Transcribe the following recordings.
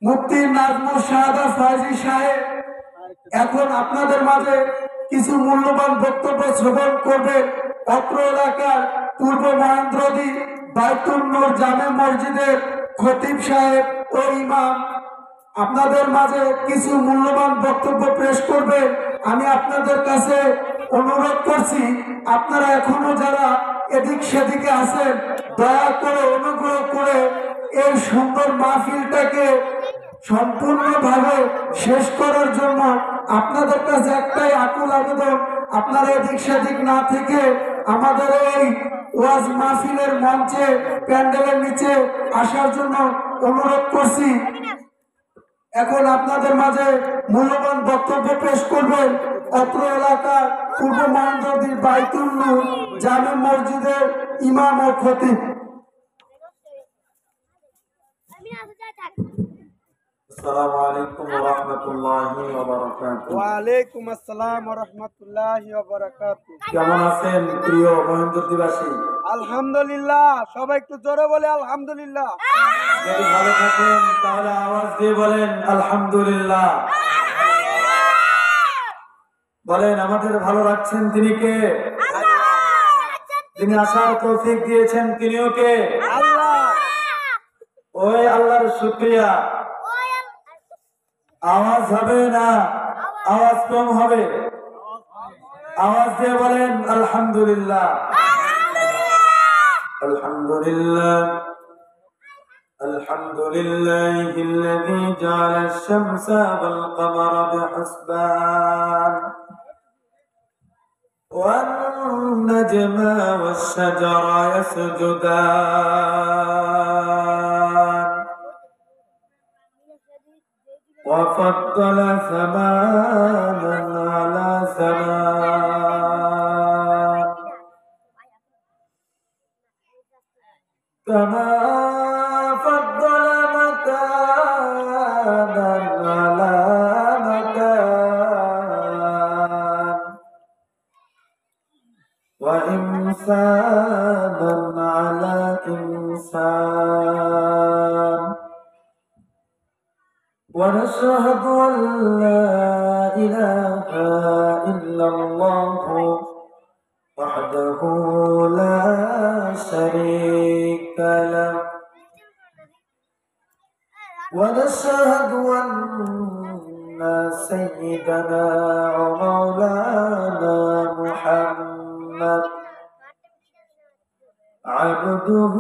মুফতি নাজমুল শাহাদাত ফাইজি সাহেব এখন আপনাদের মাঝে কিছু মূল্যবান বক্তব্য শ্রবণ করবেন। অত্র এলাকার পূর্ব মহেন্দ্রদী বাইতুল নূর জামে মসজিদের খতিব সাহেব ও ইমাম আপনাদের মাঝে কিছু মূল্যবান বক্তব্য পেশ করবেন। আমি আপনাদের কাছে অনুরোধ করছি, আপনারা এখনো যারা এদিক সেদিকে আছেন, দয়া করে অনুগ্রহ করে এই সুন্দর মাহফিলটাকে সম্পূর্ণভাবে শেষ করার জন্য আপনাদের কাছে একটাই আকুল আবেদন, আপনারা এদিক সেদিক না থেকে আমাদের এই ওয়াজ মাহফিলের মঞ্চে প্যান্ডেলের নিচে আসার জন্য অনুরোধ করছি। এখন আপনাদের মাঝে মূল্যবান বক্তব্য পেশ করবেন অত্র এলাকার পূর্ব মহেন্দ্রদীর বাইতুল নূর জামে মসজিদের ইমাম ও খতিব। আসসালামু আলাইকুম ওয়া রাহমাতুল্লাহি ওয়া বারাকাতুহু। ওয়া আলাইকুম আসসালাম ওয়া রাহমাতুল্লাহি ওয়া বারাকাতুহু। কেমন আছেন প্রিয় মহেন্দ্রদীবাসী? আলহামদুলিল্লাহ। সবাই একটু জোরে বলে আলহামদুলিল্লাহ। যদি ভালো থাকেন তাহলে আওয়াজ দিয়ে বলেন আলহামদুলিল্লাহ। বলেন আমাদের ভালো রাখছেন তিনি কে? যিনি আসার তৌফিক দিয়েছেন তিনিও কে? আল্লাহ। ওই আল্লাহর শুকরিয়া। আওয়াজ হবে না, আওয়াজ কম হবে। আওয়াজ দিয়ে বলেন আলহামদুলিল্লাহ। আলহামদুলিল্লাহ আলহামদুলিল্লাহিল্লাযী জাআলা আশ-শামসা ওয়াল কামারা বিহুসবান ওয়ান নাজমা ওয়াশ-শাজারা ইয়াসজুদান وفضل ثمانا على ثمان كما فضل مكانا على مكان وإنسانا على إنسان ونشهد أن لا إله إلا الله وحده لا شريك له ونشهد أن سيدنا ومولانا محمد عبده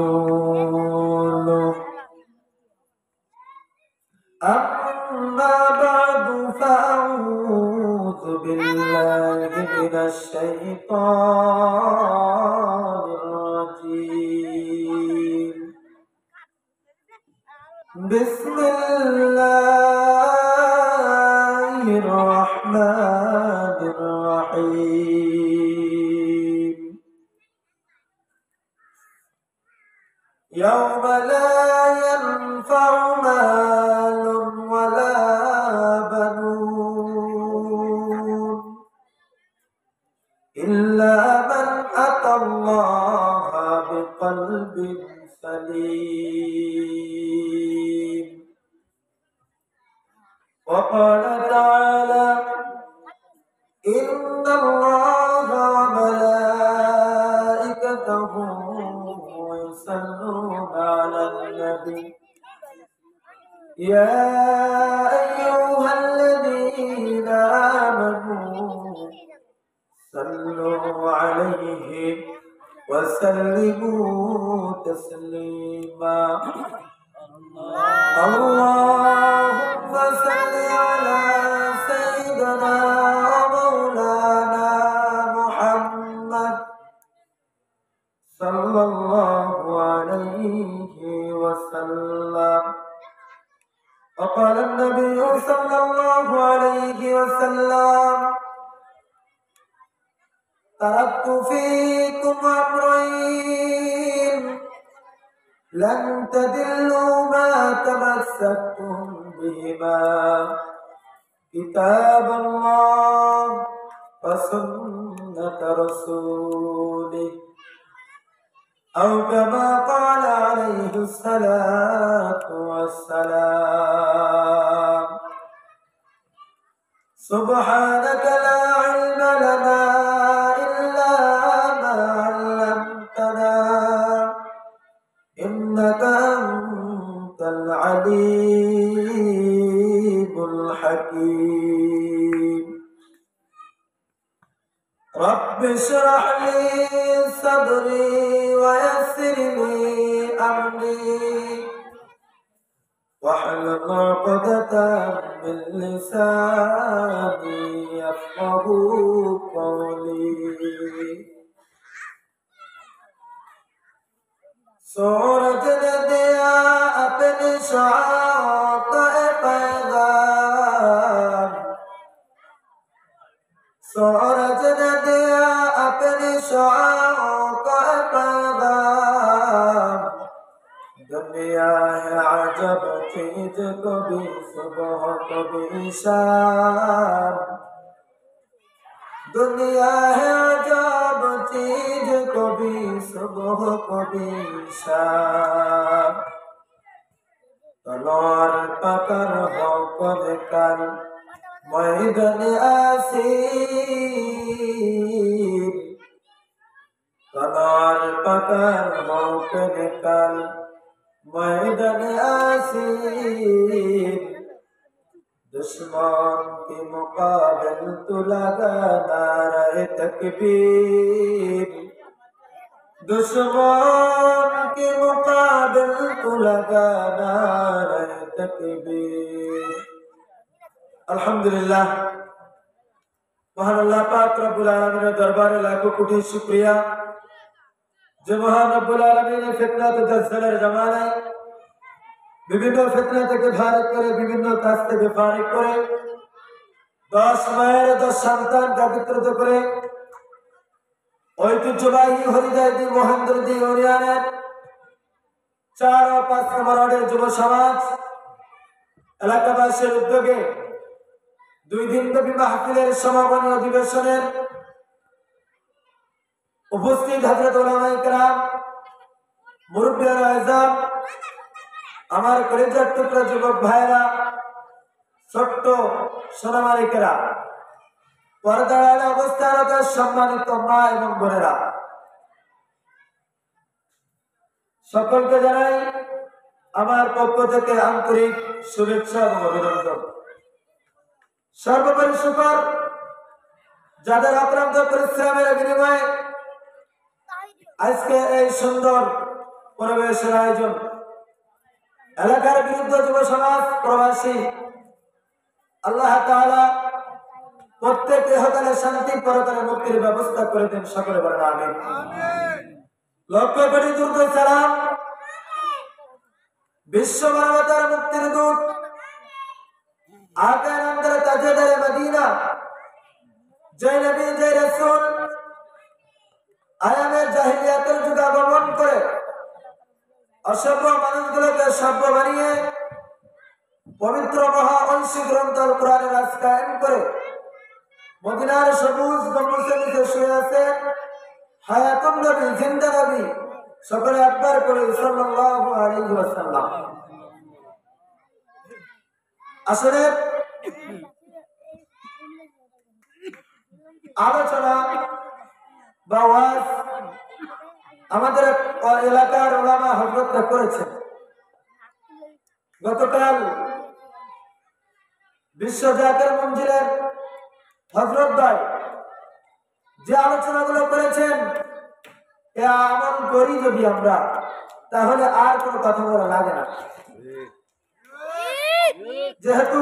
ورسوله أما بعد فأعوذ بالله من الشيطان الرجيم بسم الله الرحمن الرحيم يوم لا ينفع مال ولا بنون إلا من أتى الله بقلب سليم وقال تعالى إن الله وملائكته يصلون على النبي يا أيها الذين آمنوا صلوا عليه وسلموا تسليما اللهم صل على سيدنا ومولانا محمد صلى الله عليه وسلم وقال النبي صلى الله عليه وسلم تركت فيكم أمرين لن تضلوا ما تمسكتم بهما كتاب الله وسنة رسوله أو كما قال عليه الصلاة والسلام سبحانك لا علم لنا إلا ما علمتنا إنك أنت العليم الحكيم رب اشرح لي صدري ويسر لي أمري واحلل عقدة من لساني يفقهوا قولي सूरज ने दिया अपने शाओं का पैगाम सूरज ने दिया अपने शाओं का पैगाम दुनिया है अजब चीज कभी सुबह कभी शाम दुनिया है अजब चीज कभी सुबह कभी शाम तलवार पकड़ हो कद कर मैदान आसीर तलवार पकड़ हो कद कर मैदान आसीर दुश्मन के मुकाबिल तू लगा नारे तकबीर दुश्मन के मुकाबिल तू लगा नारे तकबीर अल्हम्दुलिल्लाह महान अल्लाह पाक रब्बुल आलमीन दरबारे लाखों कोटि शुक्रिया जो महान रब्बुल आलमीन फितना तो दस्तूर जमाने বিভিন্ন ফিতনা থেকে ফারিক করে বিভিন্ন কাজ থেকে ফারিক করে 10 মায়ের 10 সন্তান পবিত্রতা করে ঐতিহ্যবাহী হরিদায়ী মহেন্দ্রদী ইউনিয়নের 4 ও 5 নম্বর ওয়ার্ডের যুব সমাজ এলাকাবাসীর উদ্যোগে 2 দিনব্যাপী মাহফিলের সমাপনী অধিবেশনের উপস্থিত হযরত উলামায়ে কেরাম মুরব্বিয়ান আযম আমার কলেজের টুকরা যুবক ভাইরা ছোট্ট সোনামানিকেরা পর্দার অবস্থানরত সম্মানিত মা এবং বোনেরা সকলকে জানাই আমার পক্ষ থেকে আন্তরিক শুভেচ্ছা এবং অভিনন্দন সর্বোপরি শুকর যাদের অক্লান্ত পরিশ্রমের বিনিময়ে আজকে এই সুন্দর পরিবেশের আয়োজন এলাকার বিরুদ্ধে যুব সমাজ প্রবাসী আল্লাহ তাআলা প্রত্যেক ইহকালে শান্তি পরকালে মুক্তির ব্যবস্থা করে দেন সকলে বলেন আমিন লক্ষ কোটি দরুদ সালাম বিশ্ব মানবতার মুক্তির দূত আকার আন্দর তাজদার মদিনা জয় নবী জয় রাসূল আয়ামে জাহিলিয়াতের যুগ আগমন করে অসভ্য মানুষগুলোকে সভ্য বানিয়ে পবিত্র মহা ঐশী গ্রন্থ আল কোরআনের রাজ কায়েম করে মদিনার সবুজ গম্বুজের নিচে শুয়ে আছেন হায়াতুন নবী জিন্দা নবী সকলে একবার করে সাল্লাল্লাহু আলাইহি ওয়াসাল্লাম আসলে আলোচনা বা ওয়াজ আমাদের এলাকার ওলামা হযরতরা করেছেন গতকাল বিশ্ব জাকের মঞ্জিলের হযরত ভাই যে আলোচনাগুলো করেছেন এ আমল করি যদি আমরা তাহলে আর কোনো কথা বলা লাগে না যেহেতু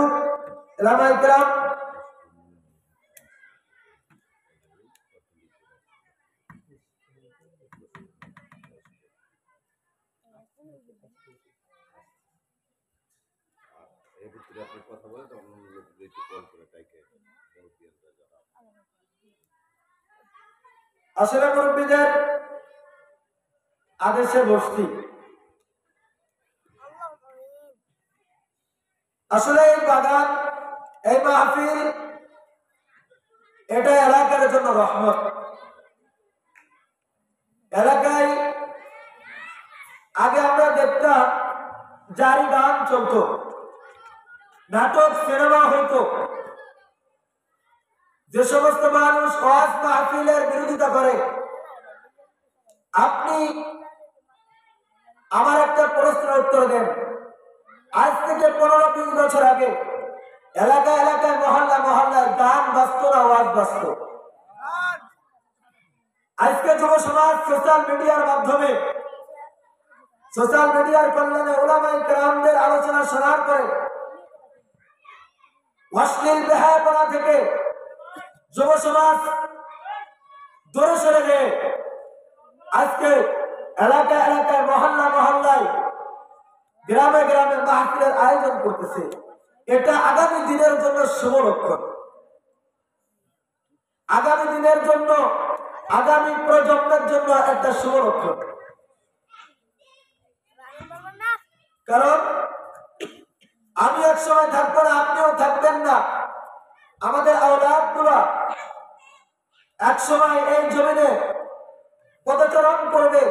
উলামায়ে কেরাম আসলে মুরব্বীদের আদেশে বসতি আসলে এই বাগান এই মাহফিল এটা এলাকার জন্য রহমত এলাকায় আগে আমরা দেখতাম জারি গান চলতো, নাটক সিনেমা হইতো। যে সমস্ত মানুষ ওয়াজ মাহফিলের বিরোধিতা করে, আপনি আমার একটা প্রশ্নের উত্তর দেন। আজ থেকে 15-20 বছর আগে এলাকায় এলাকায় মহল্লায় মহল্লায় গান বাজতো না ওয়াজ বাজতো? আজকে যুব সমাজ সোশ্যাল মিডিয়ার মাধ্যমে, সোশ্যাল মিডিয়ার কল্যাণে উলামায়ে কেরামদের আলোচনা শোনার পরে অশ্লীল বেহায়াপনা থেকে যুব সমাজ দূরে সরে গিয়ে আজকে এলাকায় এলাকায় মহল্লা মহল্লায় গ্রামে গ্রামে মাহফিলের আয়োজন করতেছে। এটা আগামী দিনের জন্য শুভ লক্ষণ। আগামী দিনের জন্য, আগামী প্রজন্মের জন্য একটা শুভ লক্ষণ। কারণ আমি এক সময় থাকবো না, আপনিও থাকবেন না। আমাদের আওলাদ গুলা এক সময় এই জমিনে পদচারণ করবে,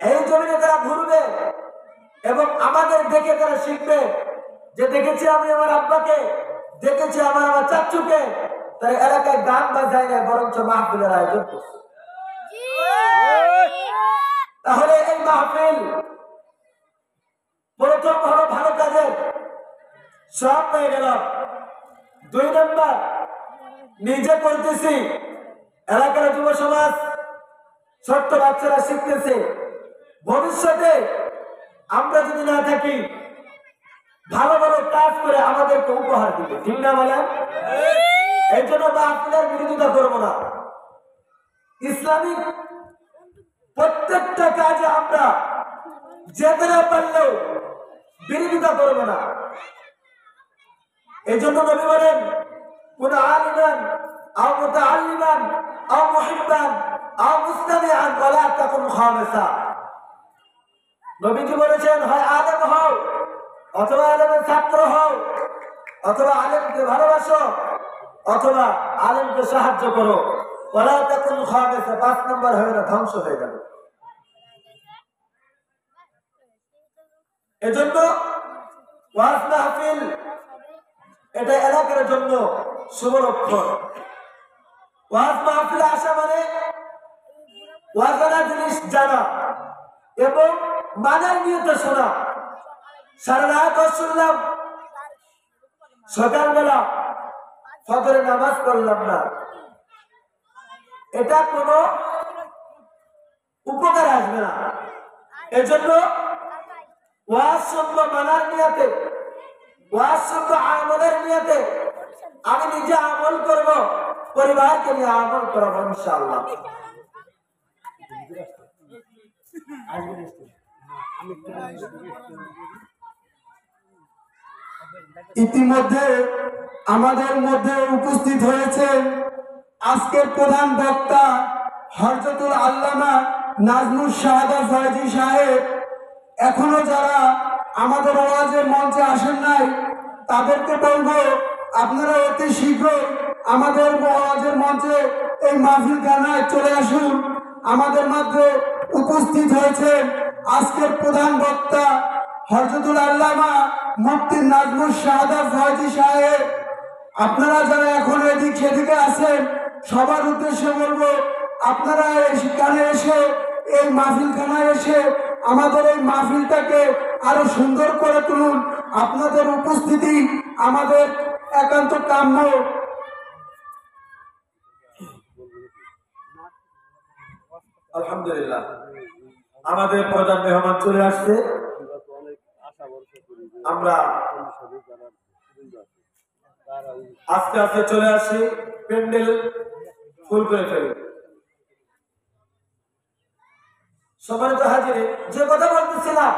এই জমিনে তারা ঘুরবে এবং আমাদের দেখে তারা শিখবে যে দেখেছি আমি আমার আব্বাকে, দেখেছি আমার চাচুকে, তারা এলাকায় গান বাজায় না, বরঞ্চ মাহফিলের আয়োজন করছে। তাহলে এই মাহফিল প্রথম হলো ভালো কাজের সব পেয়ে গেলাম। 2 নম্বর, নিজে করতেছি, এলাকার যুব সমাজ ছোট্ট বাচ্চারা শিখতেছে। ভবিষ্যতে আমরা যদি না থাকি, ভালো ভালো কাজ করে আমাদেরকে উপহার দিবে, ঠিক না বলেন? এই জন্য মাহফিলের বিরোধিতা করবো না। ইসলামিক প্রত্যেকটা কাজে আমরা যেতে না পারলেও বিরোধিতা করবো না। এই জন্য নবী বলেন, কোন আলিমান আও মুতাআল্লিমান আও মুহিব্বান আও মুস্তামিআন ওয়ালা তাকুন খামিসা। নবীজি বলেছেন, হয় আলেম হও, অথবা আলেমের ছাত্র হও, অথবা আলেমকে ভালোবাসো, অথবা আলেমকে সাহায্য করো। ওয়ালা তাকুন খামিসা, 5 নম্বর হয়ে না, ধ্বংস হয়ে যাবে। এজন্য ওয়াজ মাহফিল এটা এলাকার জন্য শুভ লক্ষণ। ওয়াজ মাহফিলে আসা মানে ওয়াজানা জিনিস জানা এবং মানার নিয়তে শোনা। সারা রাত শুনলাম, সকালবেলা ফজরের নামাজ পড়লাম না, এটা কোনো উপকার আসবে না। এজন্য ওয়াজ শুনবো মানার নিয়তে, ওয়াজ শুনবো আমলের নিয়তে। আমি নিজে আমল করব, পরিবারকে নিয়ে আমল করবো ইনশাআল্লাহ। ইতিমধ্যে আমাদের মধ্যে উপস্থিত হয়েছেন আজকের প্রধান বক্তা হযরতুল আল্লামা নাজমুস শাহাদাত ফয়জী সাহেব। এখনো যারা আমাদের ওয়াজের মঞ্চে আসেন নাই, তাদেরকে বলবো আপনারা অতি শীঘ্রই আমাদের ওয়াজের মঞ্চে এই মাহফিলখানায় চলে আসুন। আমাদের মধ্যে উপস্থিত হয়েছেন আজকের প্রধান বক্তা হযরতুল আল্লামা মুফতি নাজমুস শাহাদাত ফয়জী সাহেব। আপনারা যারা এখন এদিক সেদিকে আছেন, সবার উদ্দেশ্যে বলবো, আপনারা এখানে এসে, এই মাহফিলখানায় এসে আমাদের এই মাহফিলটাকে আরো সুন্দর করে তুলুন। আপনাদের উপস্থিতি আমাদের একান্ত কাম্য। আলহামদুলিল্লাহ, আমাদের প্রধান মেহমান চলে আসছে। আমরা আস্তে আস্তে চলে আসি, প্যান্ডেল ফুল করে ফেলি। সম্মানিত হাজির, যে কথা বলতেছিলাম,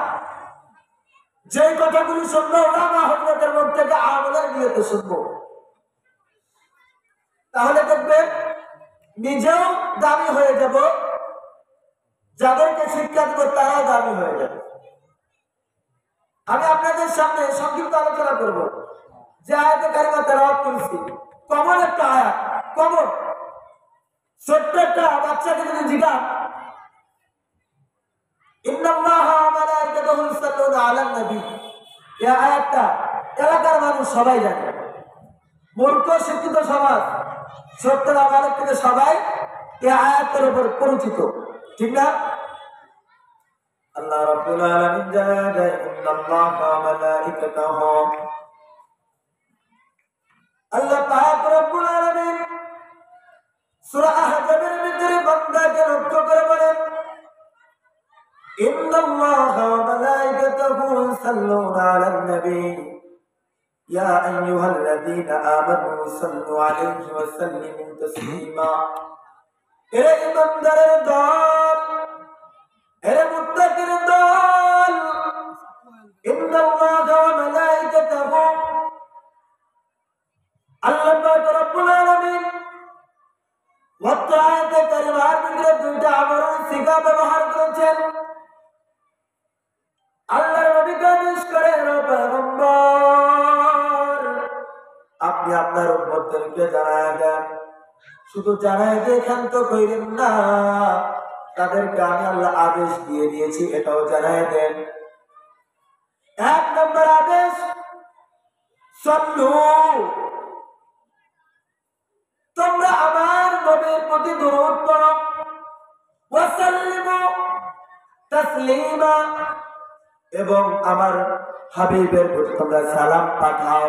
যে কথাগুলি শুনবো ওলামা হযরতের মুখ থেকে আমলের নিয়তে শুনবো, তাহলে দেখবেন নিজেও দামি হয়ে যাব, যাদেরকে শিক্ষা দেব তারাও দামি হয়ে যাবে। আমি আপনাদের সামনে সংক্ষিপ্ত আলোচনা করব। যে আয়াতে কারিমা তেলাওয়াত করেছি, কমন একটা আয়াত, কমন ছোট্ট একটা বাচ্চাকে যদি জিজ্ঞাসা ইন্নাল্লাহা ওয়া মালাইকাতাহু ইউসাল্লুনা আলান নবী। এই আয়াতটা এলাকার মানুষ সবাই জানে। মূর্খ শিক্ষিত সমাজ 70 থেকে সবাই এই আয়াতের উপর পরিচিত, ঠিক না? আল্লাহ রাব্বুল আলামিন জানায় ইন্নাল্লাহা ওয়া মালাইকাতাহু, আল্লাহ পাক রব্বুল আলামিন সূরা আহজাবের ভিতরে বান্দাকে লক্ষ্য করে বলেন ইন্নাল্লাহা ওয়া মালাইকাতাহু ইউসাল্লুনা আলান নবী ইয়া আইয়ুহাল্লাযীনা আমানু সাল্লু আলাইহি ওয়া সাল্লিমু তাসলিমা। এরে ইমানদারের দল, এরে মুত্তাকির দল, ইন্নাল্লাহা ওয়া মালাইকাতাহু, আল্লাহ পাক রব্বুল আলামিন ওয়াত্তাআয়াতে কারিমার ভিতরে দুইটা আমরণ সিগা ব্যবহার করেছেন। আল্লাহর নবীকে আদেশ করেন, ও পয়গম্বর, আপনি আপনার উম্মতদেরকে জানায় দেন। শুধু জানায় দিয়ে ক্ষান্ত কইরেন না, তাদেরকে আমি আল্লাহ আদেশ দিয়ে দিয়েছি এটাও জানায় দেন। 1 নম্বর আদেশ, সাল্লু, তোমরা আমার নবীর প্রতি দরুদ পড়ো, ওয়া সাল্লিমু তাসলিমা, এবং আমার হাবিবের প্রতি তোমরা সালাম পাঠাও।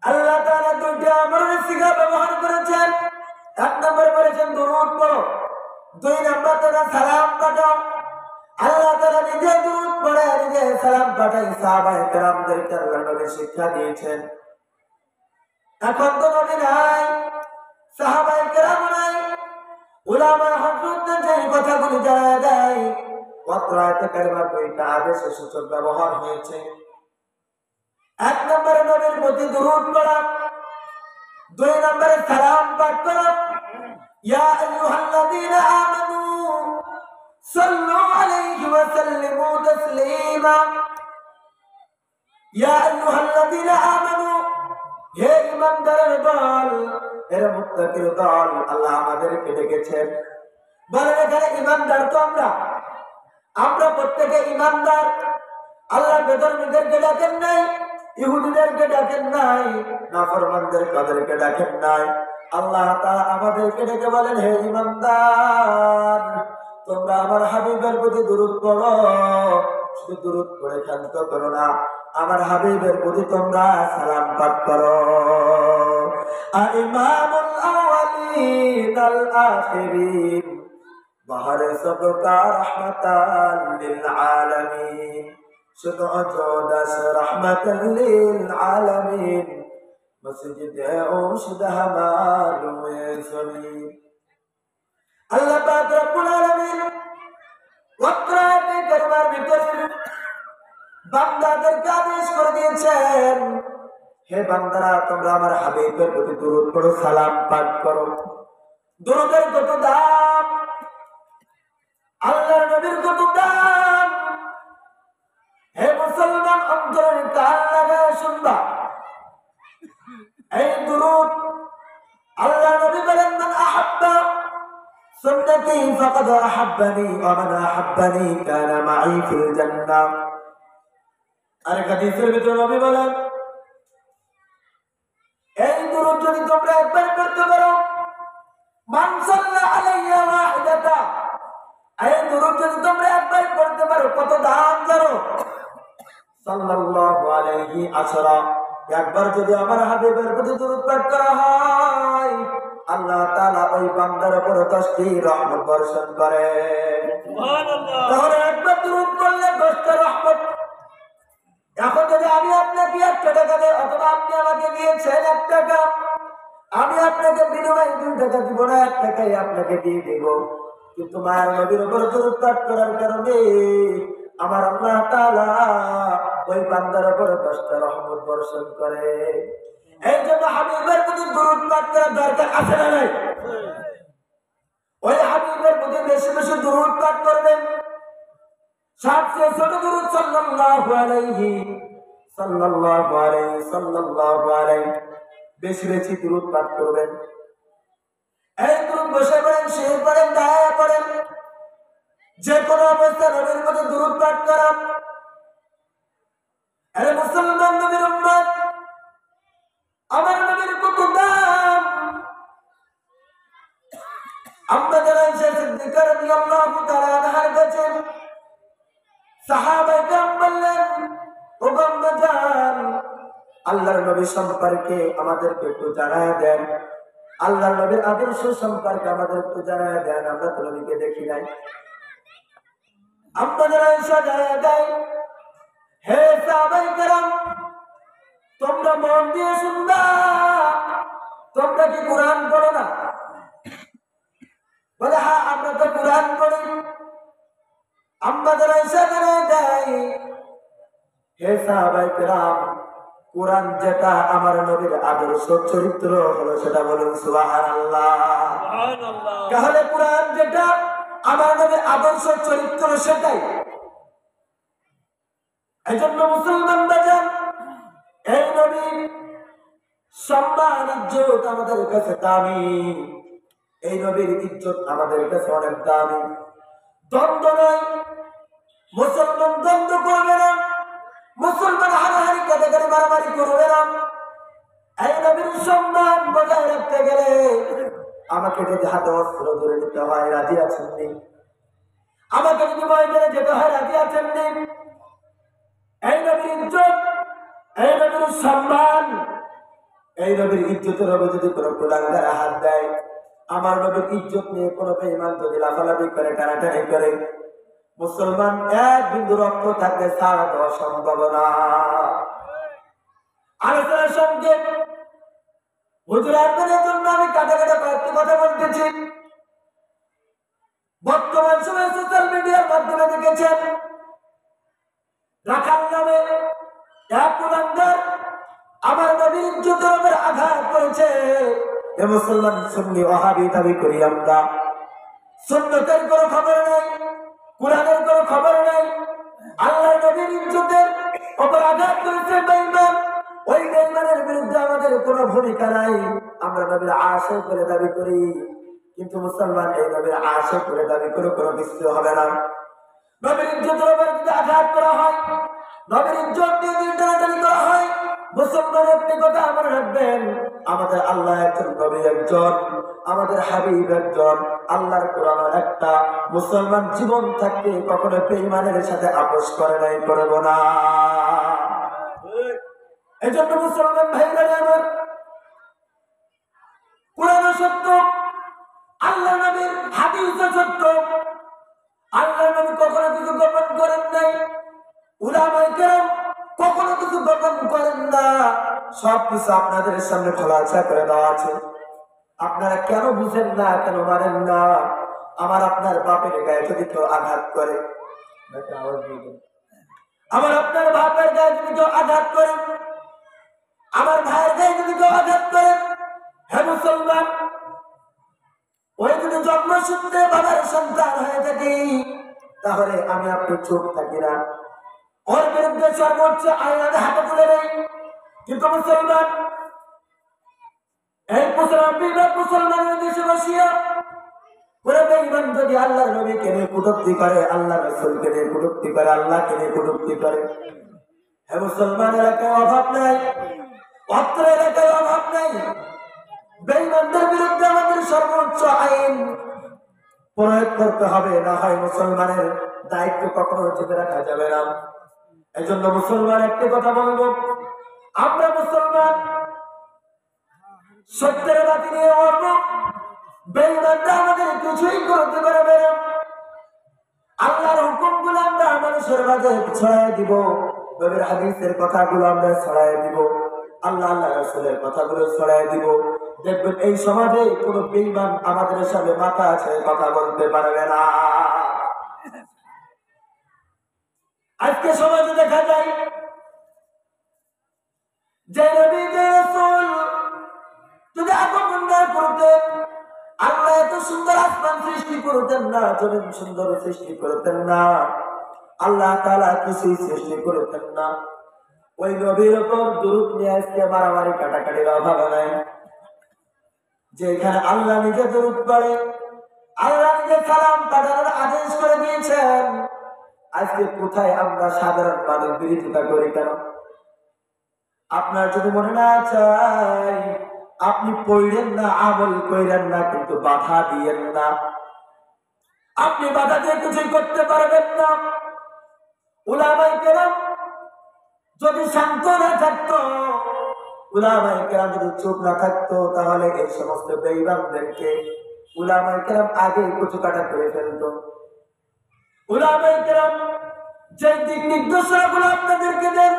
আল্লাহ তাআলা দুইটা আমরের সিগা ব্যবহার করেছেন। 1 নম্বর বলেছেন দরুদ পড়ো, 2 নম্বর তোমরা সালাম পাঠাও। আল্লাহ তাআলা নিজে দরুদ পড়ে নিজে সালাম পাঠাই সাহাবায়ে কেরামদেরকে আল্লাহ নবী শিক্ষা দিয়েছেন। এখন তো নবী নাই, সাহাবায়ে কেরাম নাই, উলামা হযরতদের যে কথাগুলো জানা যায়, ওয়াত্রাতে কারিমার দুইটা আদেশের সূচক ব্যবহার হয়েছে। 1 নম্বরে নবীর প্রতি দরুদ পড়া, 2 নম্বরে সালাম পাঠ করা। ইয়া আইয়ুহাল্লাযীনা আমানু সাল্লু আলাইহি ওয়া সাল্লিমু তাসলিমা। ইয়া আইয়ুহাল্লাযীনা আমানু, হে ঈমানদারের দল, এর মুত্তাকির দল, আল্লাহ আমাদেরকে ডেকেছেন। বলেন এখানে ঈমানদার তো আমরা প্রত্যেকে ঈমানদার। আল্লাহ বেদরনীদেরকে ডাকেন নাই, ইহুদিদেরকে ডাকেন নাই, নাফরমানদের কাদেরকে ডাকেন নাই। আল্লাহ তাআলা আমাদেরকে ডেকে বলেন, হে ঈমানদার, তোমরা আমার হাবিবের প্রতি দরুদ পড়ো। শুধু দরুদ পড়ে ক্ষান্ত করো না, আমার হাবিবের প্রতি তোমরা সালাম পাঠ করো। আর ইমামুল আউয়ালিন আল আখিরিন বাহারে সবকা রাহমাতাল লিল আলামিন, শুধু অজদাস রাহমাতাল লিল আলামিন, মসজিদে উরশিদ হামালু সলি। আল্লাহ পাক রব্বুল আলামিন ওয়াক্রাতে কারিমার ভিতরে বান্দাদেরকে আদেশ করে দিয়েছেন, হে বান্দারা, তোমরা আমার হাবিবের প্রতি দরুদ পড়ো, সালাম পাঠ করো। দরুদের কত দাম, আল্লাহর নবীর কত দাম। হে মুসলমান, অন্তরের কান লাগায় শুনবা। এই দরুদ আল্লাহর নবী বলেন, মান আহাব্বা সুন্নতি ফাকাদ আহাব্বানি ওয়া মান আহাব্বানি কানা মাই ফিল জান্নাহ। আরেক হাদিসের ভিতরে নবী বলেন, এই দরুদ যদি তোমরা একবার পড়তে পারো, মান সাল্লা আলাইয়া ওয়াহিদাতা, এই দরুদ যদি তোমরা একবার পড়তে পারো, কত দাম জানো? সাল্লাল্লাহু আলাইহি আশরা। একবার যদি আমার হাবিবের প্রতি দরুদ পাঠ করা হয়, আল্লাহ তাআলা ওই বান্দার উপর 10টি রহমত বর্ষণ করেন। সুবহানাল্লাহ। তাহলে একবার দরুদ পড়লে 10টা রহমত। এখন যদি আমি আপনাকে 1 টাকা দেই, অথবা আপনি আমাকে দিয়েছেন 1 টাকা, আমি আপনাকে বিনিময়ে 2 টাকা দিব না, 1 টাকাই আপনাকে দিয়ে দেব। কিন্তু মায়ের নবীর উপর দরুদ পাঠ করার কারণে আমার আল্লাহ তাআলা ওই বান্দার উপর 10টা রহমত বর্ষণ করে। এই জন্য হাবিবের প্রতি দরুদ পাঠ করার দরকার আছে না নাই? ওই হাবিবের প্রতি বেশি বেশি দরুদ পাঠ করবেন। সবচেয়ে ছোট দরুদ সাল্লাল্লাহু আলাইহি সাল্লাল্লাহু আলাইহি সাল্লাল্লাহু আলাইহি, বেশি বেশি দরুদ পাঠ করবেন। এই দরুদ বসে পড়েন, শুয়ে পড়েন, দাঁড়ায় পড়েন, যে কোনো অবস্থায় নবীর প্রতি দুরূদ পাঠ করা। আরে মুসলমান নবীর উম্মত, আমার নবীর কত দাম। আমরা যারা আয়েশা সিদ্দিকা রাদিয়াল্লাহু তাআলা আনহার কাছে সাহাবায়ে কেরাম বললেন, ও আম্মা জান, আল্লাহর নবী সম্পর্কে আমাদেরকে একটু জানায় দেন, আল্লাহর নবীর আদর্শ সম্পর্কে আমাদের একটু জানায় দেন, আমরা তো নবীকে দেখি নাই। আপনাদের আয়েশা জানায় দেয়, হে সাহাবায়ে কেরাম, তোমরা মন দিয়ে শুনবা, তোমরা কি কোরআন পড়ো না? বলে হ্যাঁ, আমরা তো কোরআন পড়ি। আমাদের আয়েশা জানায় দেয়, হে সাহাবায়ে কেরাম, কোরআন যেটা আমার নবীর আদর্শ চরিত্র হলো সেটা বলুন সুবহানাল্লাহ। তাহলে কোরআন যেটা আমার নবীর আদর্শ চরিত্র সেটাই। এই জন্য মুসলমান বাজান, এই নবীর সম্মান ইজ্জত আমাদের কাছে দামি, এই নবীর ইজ্জত আমাদের কাছে অনেক দামি। দ্বন্দ্ব নয়, মুসলমান দ্বন্দ্ব করবে না, মুসলমান হানাহানি কাটাকাটি মারামারি করবে না। এই নবীর সম্মান বজায় রাখতে গেলে আমাকে যদি হাতে অস্ত্র ধরে নিতে হয়, রাজি আছেন নি? আমাকে যদি ময়দানে যেতে হয়, রাজি আছেন নি? এই নবীর ইজ্জত, এই নবীর সম্মান, এই নবীর ইজ্জতের হবে যদি কোনো কুলাঙ্গারে হাত দেয়, আমার নবীর ইজ্জত নিয়ে কোনো বেঈমান যদি লাফালাফি করে, টানাটানি করে, মুসলমান এক বিন্দু রক্ত থাকলে ছাড়া দেওয়া সম্ভব না। আলোচনার সঙ্গে হুজুর আহমেদের জন্য আমি কাটা কাটা কয়েকটি কথা বলতেছি। বর্তমান সময়ে সোশ্যাল মিডিয়ার মাধ্যমে দেখেছেন, রাখাল নামে এক কুলাঙ্গার আমার নবীর ইজ্জতের উপর আঘাত করেছে। এ মুসলমান সুন্নি ওয়াহাবি দাবি করি আমরা, সুন্নতের কোনো খবর নাই, কোরআনের কোনো খবর নাই, আল্লাহর নবীর ইজ্জতের উপর আঘাত করেছে বেঈমান। ওই বেঈমানের বিরুদ্ধে আমাদের কোনো ভূমিকা নাই, আমরা নবীর আশিক বলে দাবি করি। কিন্তু মুসলমান এই নবীর আশিক বলে দাবি করে কোনো কিছু হবে না। নবীর ইজ্জতের উপর যদি আঘাত করা হয়, নবীর ইজ্জত নিয়ে যদি টানাটানি করা হয়, মুসলমানের একটি কথা মনে রাখবেন, আমাদের আল্লাহ একজন, নবী একজন, আমাদের হাবিব একজন, আল্লাহর কোরআন একটা। মুসলমান জীবন থাকতে কখনো বেঈমানের সাথে আপোষ করে নাই, করব না। এই জন্য মুসলমান ভাইরা আমার, কোরআন সত্য, আল্লাহ নবীর হাদিস সত্য। আল্লাহ নবী কখনো কিছু গোপন করেন নাই, উলামায়ে কেরাম কখনো কিছু গোপন করেন না, সবকিছু আপনাদের সামনে খোলাসা করে দেওয়া আছে। আপনারা কেন বুঝেন না, কেন মানেন না? আমার আপনার বাপের গায়ে যদি কেউ আঘাত করে, আমার আপনার বাপের গায়ে যদি কেউ আঘাত করে, আমার ভাইয়ের গায়ে যদি কেউ আঘাত করে, হে মুসলমান, ওই যদি জন্মসূত্রে বাবার সন্তান হয়ে থাকি, তাহলে আমি আপনি চুপ থাকি না, ওর বিরুদ্ধে সর্বোচ্চ আইনের হাতে তুলে নেই। কিন্তু মুসলমান, এই মুসলমানের দেশে বসিয়া ওরা বেঈমান যদি আল্লাহর নবীকে নিয়ে কটূক্তি করে, আল্লাহ রাসূলকে নিয়ে কটূক্তি করে, আল্লাহকে নিয়ে কটূক্তি করে, হে মুসলমান, এলাকায় অভাব নাই, অত্র এলাকায় অভাব নাই। বেঈমানদের বিরুদ্ধে আমাদের সর্বোচ্চ আইন প্রয়োগ করতে হবে, না হয় মুসলমানের দায়িত্ব কখনো চেপে রাখা যাবে না। এই জন্য মুসলমান একটি কথা বলবো, আমরা মুসলমান সত্যের বাতি নিয়ে অর্ব, বেঈমানরা আমাদের কিছুই করতে পারবে না। আল্লাহর হুকুমগুলো আমরা মানুষের মাঝে ছড়াই দিব, নবীর হাদিসের কথাগুলো আমরা ছড়াই দিব, আল্লাহ রাসূলের কথাগুলো ছড়াই দিব। দেখবেন এই সমাজে কোনো বেঈমান আমাদের সাথে মাথা আছে কথা বলতে পারবে না। আজকে সমাজে দেখা যায় যে নবী যে রাসূল যদি আগমন না করতেন, আল্লাহ এত সুন্দর আসমান সৃষ্টি করতেন না, জমিন সুন্দর সৃষ্টি করতেন না, আল্লাহ তাআলা কিছুই সৃষ্টি করতেন না। ওই নবীর উপর দুরূদ নিয়ে আজকে মারামারি কাটাকাটির অভাব নাই। যেখানে আল্লাহ নিজে দুরূদ পড়ে, আল্লাহ নিজে সালাম পাঠানোর আদেশ করে দিয়েছেন। আজকে কোথায় আমরা সাধারণ মানুষ বিরোধিতা করি কেন? আপনার যদি মনে না চাই, আপনি পড়লেন না, আমল কইলেন না, কিন্তু বাধা দিয়েন না। আপনি বাধা দিয়ে কিছুই করতে পারবেন না। উলামায়ে কেরাম যদি শান্ত না থাকতো, উলামায়ে কেরাম যদি চুপ না থাকতো, তাহলে এই সমস্ত বেঈমানদেরকে উলামায়ে কেরাম আগে কুচু কাটা করে ফেলতো। উলামায়ে কেরাম যে দিক নির্দেশনাগুলো আপনাদেরকে দেন,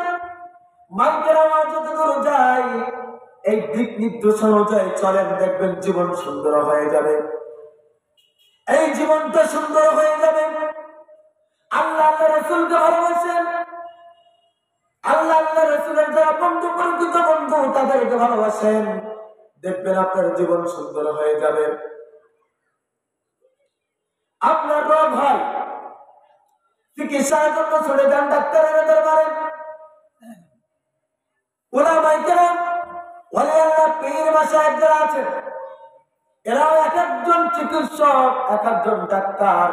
মাইকের আওয়াজ যতদূর যায়, এই দিক নির্দেশনা অনুযায়ী চলেন, দেখবেন জীবন সুন্দর হয়ে যাবে। এই জীবনটা সুন্দর হয়ে যাবে। আল্লাহ আল্লাহ রাসূলকে ভালোবাসেন, আল্লাহ আল্লাহ রাসূলের যারা বন্ধু, পরিচিত বন্ধু, তাদেরকে ভালোবাসেন, দেখবেন আপনার জীবন সুন্দর হয়ে যাবে। আপনার রোগ হয়, চিকিৎসার জন্য ছুটে যান ডাক্তারের দরবারে। উলামায়ে কেরাম, ওলি আল্লাহ, পীর মাশায়েখ যারা আছেন, এরাও এক একজন চিকিৎসক, এক একজন ডাক্তার,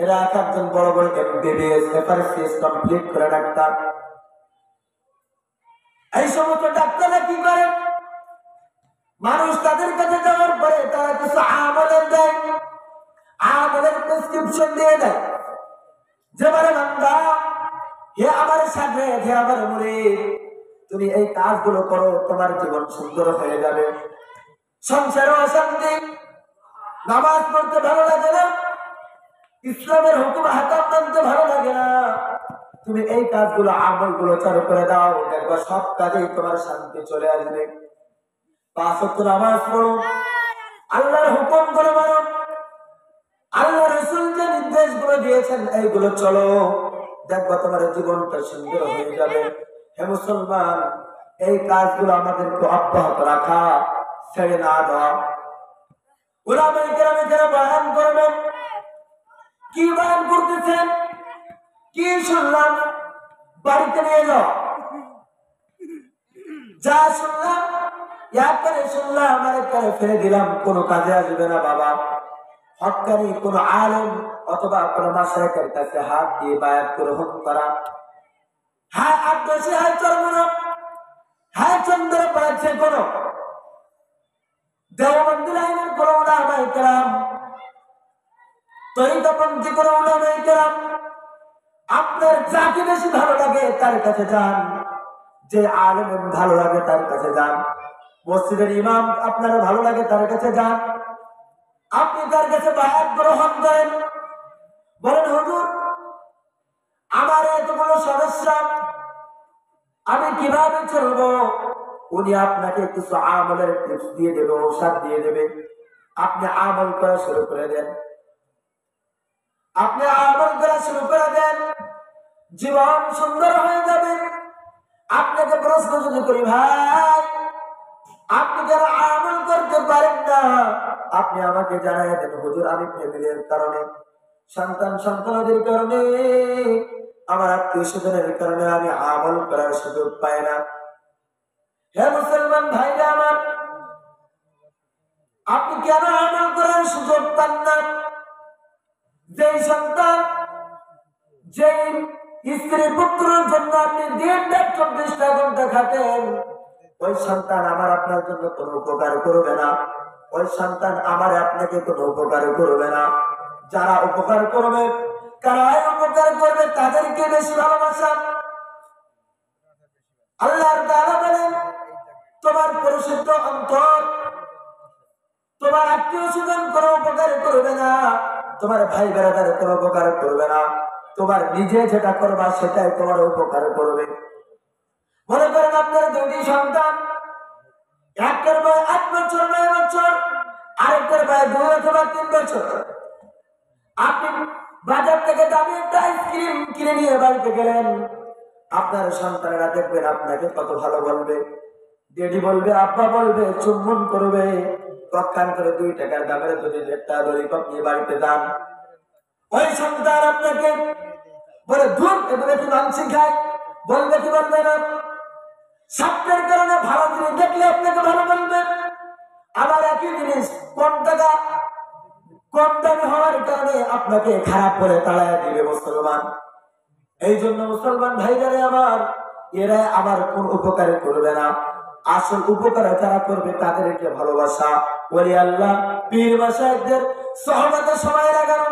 এরা এক একজন বড় বড় এমবিবিএস, এফআরসিএস কমপ্লিট করে ডাক্তার। এই সমস্ত ডাক্তাররা কি করে? মানুষ তাদের কাছে যাওয়ার পরে তারা কিছু আমলের দেয়, আমলের প্রেসক্রিপশন দিয়ে দেয়। যেবারে বান্দা, হে আমার শাগরেদ, হে আমার মুরিদ, তুমি এই কাজগুলো করো, তোমার জীবন সুন্দর হয়ে যাবে। সংসারে অশান্তি, নামাজ পড়তে ভালো লাগে না, ইসলামের হুকুম হাকাম মানতে ভালো লাগে না, তুমি এই কাজগুলো, আমলগুলো চালু করে দাও, দেখবা সব কাজেই তোমার শান্তি চলে আসবে। 5 ওয়াক্ত নামাজ পড়ো, আল্লাহর হুকুম করে মানো, আল্লাহ রাসূল যে নির্দেশগুলো দিয়েছেন এইগুলো চলো, দেখবা তোমার জীবনটা সুন্দর হয়ে যাবে। হে মুসলমান, এই কাজগুলো আমাদেরকে অব্যাহত রাখা, ছেড়ে না দেওয়া। উলামায়ে কেরাম যারা বয়ান করবেন, কি বয়ান করতেছেন, কি শুনলাম, বাড়িতে নিয়ে যাও, যা শুনলাম এক করে শুনলাম, আরেক করে ফেলে দিলাম, কোনো কাজে আসবে না বাবা। হক্কানি কোন আলেম অথবা কোন মাশায়েখের কাছে হাত দিয়ে বায়াত গ্রহণ করা, হ্যাঁ আব্বাসী, হ্যাঁ চরমনা, হ্যাঁ চন্দ্র পাচ্ছে কোন দেওবন্দি লাইনের কোন উলামায়ে কেরাম, তরিকাপন্থী কোন উলামায়ে কেরাম, আপনার যাকে বেশি ভালো লাগে তার কাছে যান, যে আলেম ভালো লাগে তার কাছে যান, মসজিদের ইমাম আপনার ভালো লাগে তার কাছে যান, আপনি তার কাছে বায়াত গ্রহণ করেন। বলেন, হুজুর আমার এতগুলো সমস্যা, আমি কিভাবে চলবো? উনি আপনাকে কিছু আমলের টিপস দিয়ে দেবে, ঔষধ দিয়ে দেবে, আপনি আমল করা শুরু করে দেন। আপনি আমল করা শুরু করে দেন, জীবন সুন্দর হয়ে যাবে। আপনাকে প্রশ্ন যদি করি, ভাই আপনি কেন আমল করতে পারেন না? আপনি আমাকে জানাই দেন, হুজুর আমি ফ্যামিলির কারণে, সন্তানাদের কারণে, আমার আত্মীয় স্বজনের কারণে আমি আমল করার সুযোগ পাই না। হে মুসলমান ভাইরা আমার, আপনি কেন আমল করার সুযোগ পান না? যেই সন্তান, যেই স্ত্রী পুত্রের জন্য আপনি দিন রাত 24টা ঘন্টা খাটেন, ওই সন্তান আমার আপনার জন্য কোনো উপকার করবে না, ওই সন্তান আমার আপনাকে কোনো উপকার করবে না। যারা উপকার করবে, কারাই উপকার করবে, তাদেরকে বেশি ভালোবাসা। আল্লাহর তাআলা বলেন, তোমার পরিশুদ্ধ অন্তর, তোমার আত্মীয় স্বজন কোনো উপকার করবে না, তোমার ভাই বেড়াদার কোনো উপকার করবে না, তোমার নিজে যেটা করবা সেটাই তোমার উপকার করবে। মনে করেন আপনার 2টি সন্তান, একটার বয়স 8 বছর 9 বছর, আরেকটার বয়স 2 অথবা 3 বছর। আপনি বাজার থেকে দামি একটা আইসক্রিম কিনে নিয়ে বাড়িতে গেলেন, আপনার সন্তানেরা দেখবেন আপনাকে কত ভালো বলবে, ডেডি বলবে, আব্বা বলবে, চুম্বন করবে। তৎক্ষণ করে 2 টাকার দামের যদি একটা ললিপপ নিয়ে বাড়িতে যান, ওই সন্তান আপনাকে বলে, ধুর এগুলো কি মাংস খায়, বলবে কি বলবে না? স্বার্থের কারণে ভালো জিনিস দেখলে আপনাকে ভালো বলবে, আবার একই জিনিস কম দামি হওয়ার কারণে আপনাকে খারাপ করে তাড়ায় দিবে মুসলমান। এই জন্য মুসলমান ভাইরা আমার, এরা আমার কোন উপকার করবে না। আসল উপকার যারা করবে তাদেরকে ভালোবাসা, ওলি আল্লাহ পীর মাশায়েখদের সহবতে সময় লাগানো।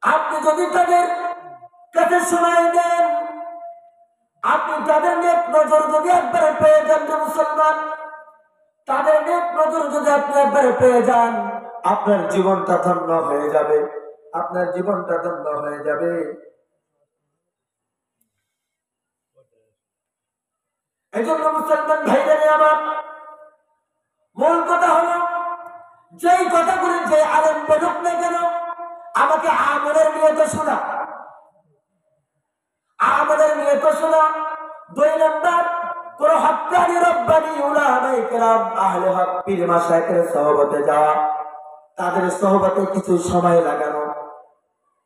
আপনি যদি তাদের কাছে সময় দেন, আপনি তাদের নেক নজর যদি একবারে পেয়ে যান মুসলমান, তাদের নেক নজর যদি আপনি একবারে পেয়ে যান, আপনার জীবনটা ধন্য হয়ে যাবে, আপনার জীবনটা ধন্য হয়ে যাবে। এই জন্য মুসলমান ভাইরা আমার, মূল কথা হলো যেই কথাগুলি যে আলেম বলুক না কেন, আমাকে আমলের নিয়ত শোনা, আমলের নিয়ত শোনা। 2 নম্বর, কোন হক্কানি রব্বানি উলামায়ে কেরাম আহলে হক পীর মাশায়েখের সহবতে যাওয়া, তাদের সহবতে কিছু সময় লাগানো।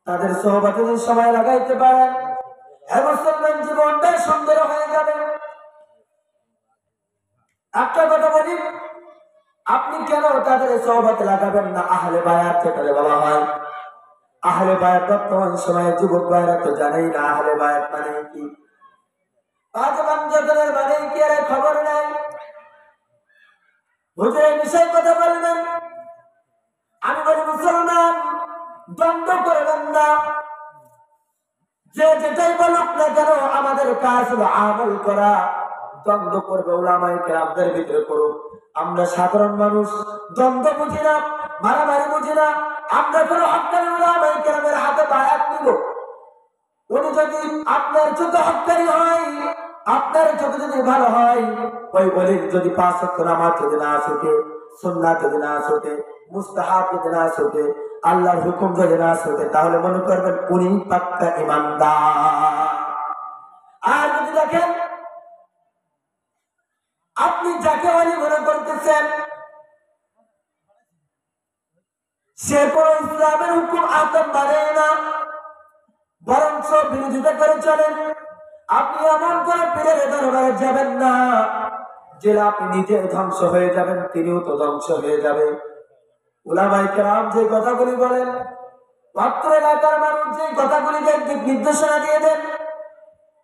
তাদের সহবতে যদি সময় লাগাইতে পারেন, মুসলমান জীবনটা সুন্দর হয়ে যাবে। একটা কথা বলি, আপনি কেন তাদের সহবতে লাগাবেন না? আহলে বায়াত যেটাকে বলা হয়, আহলে বায়াত বর্তমান সময়ে যুবক ভাইরা তো জানেই না আহলে বায়াত মানে কি। পাঁচ বান্ধবের মানে কি এর খবর নাই। হুজুরের বিষয়ে কথা বলবেন, আমি বলি মুসলমান দ্বন্দ্ব করবেন না। যে যেটাই বলুক না কেন, আমাদের কাজ হলো আমল করা। দ্বন্দ্ব করবে উলামায়ে কেরামদের ভিতরে করুক। আমরা সাধারণ মানুষ দ্বন্দ্ব বুঝি না, মারামারি বুঝি না। আমরা কোনো হক্কানি উলামায়ে কেরামের হাতে বায়াত নিব। উনি যদি আপনার চোখে হক্কানি হয়, আপনার চোখে যদি ভালো হয়, ওই বলির যদি 5 ওয়াক্ত নামাজ যদি না আসে, সুন্নাত যদি না আসে, মুস্তাহাব যদি না আসে, আল্লাহর হুকুম যদি না আসে, তাহলে মনে করবেন উনি পাক্কা ঈমানদার। আর যদি দেখেন আপনি যাকে ওলি মনে করতেছেন সে কোন ইসলামের হুকুম আদম মানে না, বরঞ্চ বিরোধিতা করে চলেন, আপনি এমন করে পীরের দরবারে যাবেন না যে আপনি নিজে ধ্বংস হয়ে যাবেন, তিনিও তো ধ্বংস হয়ে যাবে। উলামায়ে কেরাম যে কথাগুলি বলেন, অত্র এলাকার মানুষ যে কথাগুলি যে দিক নির্দেশনা দিয়ে দেন,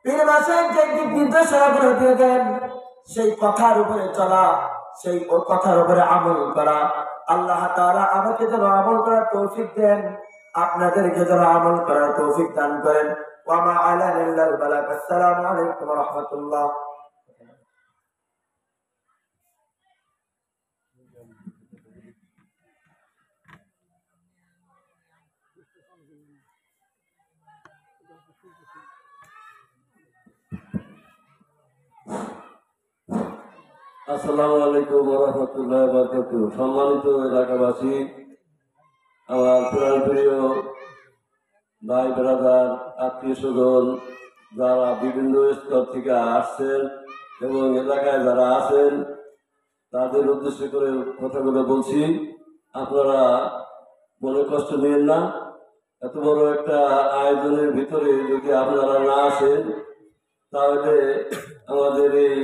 পীর মাশায়েখ যে দিক নির্দেশনা করে দিয়ে দেন, সেই কথার উপরে চলা, সেই কথার উপরে আমল করা। আল্লাহ তাআলা আমাকে যেন আমল করার তৌফিক দেন, আপনাদেরকে যেন আমল করার তৌফিক দান করেন। ওয়া মা আলাইনা ইল্লাল বালাগ। আসসালামু আলাইকুম ওয়া রাহমাতুল্লাহ। আসসালামু আলাইকুম ওয়া রাহমাতুল্লাহি ওয়া বারাকাতুহু। সম্মানিত এলাকাবাসী, আমার প্রিয় ভাই ব্রাদার, আত্মীয় স্বজন যারা বিভিন্ন স্তর থেকে আসছেন এবং এলাকায় যারা আছেন, তাদের উদ্দেশ্য করে কথাগুলো বলছি। আপনারা মনে কষ্ট নিয়েন না। এত বড় একটা আয়োজনের ভিতরে যদি আপনারা না আসেন, তাহলে আমাদের এই